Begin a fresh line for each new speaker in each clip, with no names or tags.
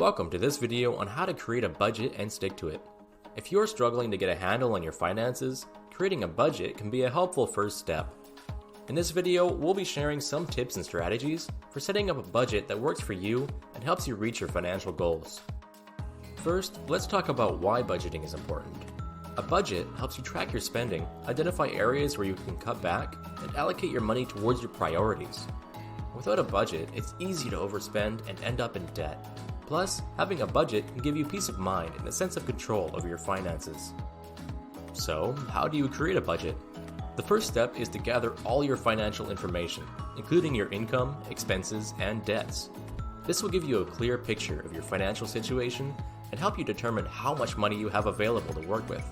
Welcome to this video on how to create a budget and stick to it. If you're struggling to get a handle on your finances, creating a budget can be a helpful first step. In this video, we'll be sharing some tips and strategies for setting up a budget that works for you and helps you reach your financial goals. First, let's talk about why budgeting is important. A budget helps you track your spending, identify areas where you can cut back, and allocate your money towards your priorities. Without a budget, it's easy to overspend and end up in debt. Plus, having a budget can give you peace of mind and a sense of control over your finances. So, how do you create a budget? The first step is to gather all your financial information, including your income, expenses, and debts. This will give you a clear picture of your financial situation and help you determine how much money you have available to work with.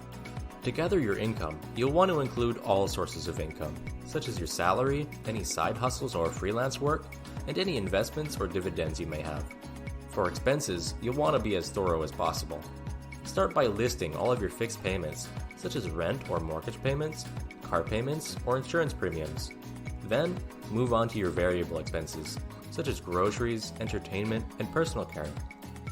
To gather your income, you'll want to include all sources of income, such as your salary, any side hustles or freelance work, and any investments or dividends you may have. For expenses, you'll want to be as thorough as possible. Start by listing all of your fixed payments, such as rent or mortgage payments, car payments, or insurance premiums. Then, move on to your variable expenses, such as groceries, entertainment, and personal care.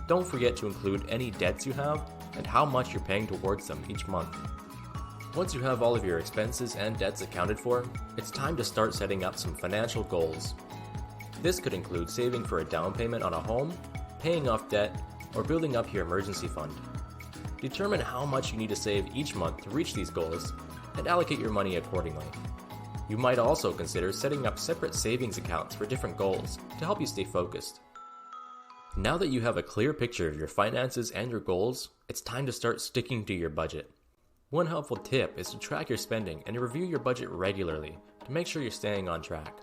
Don't forget to include any debts you have and how much you're paying towards them each month. Once you have all of your expenses and debts accounted for, it's time to start setting up some financial goals. This could include saving for a down payment on a home, paying off debt, or building up your emergency fund. Determine how much you need to save each month to reach these goals, and allocate your money accordingly. You might also consider setting up separate savings accounts for different goals to help you stay focused. Now that you have a clear picture of your finances and your goals, it's time to start sticking to your budget. One helpful tip is to track your spending and review your budget regularly to make sure you're staying on track.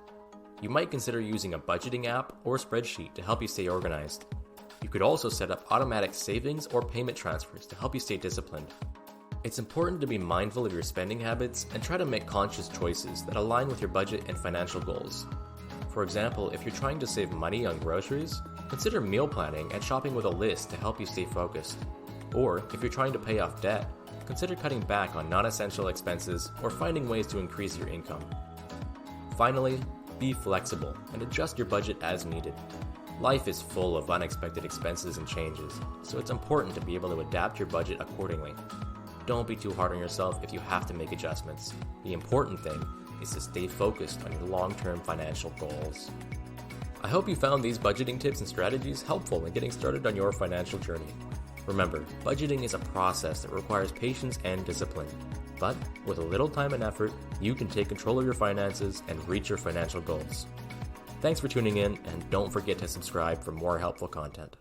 You might consider using a budgeting app or spreadsheet to help you stay organized. You could also set up automatic savings or payment transfers to help you stay disciplined. It's important to be mindful of your spending habits and try to make conscious choices that align with your budget and financial goals. For example, if you're trying to save money on groceries, consider meal planning and shopping with a list to help you stay focused. Or, if you're trying to pay off debt, consider cutting back on non-essential expenses or finding ways to increase your income. Finally, be flexible and adjust your budget as needed. Life is full of unexpected expenses and changes, so it's important to be able to adapt your budget accordingly. Don't be too hard on yourself if you have to make adjustments. The important thing is to stay focused on your long-term financial goals. I hope you found these budgeting tips and strategies helpful in getting started on your financial journey. Remember, budgeting is a process that requires patience and discipline. But with a little time and effort, you can take control of your finances and reach your financial goals. Thanks for tuning in, and don't forget to subscribe for more helpful content.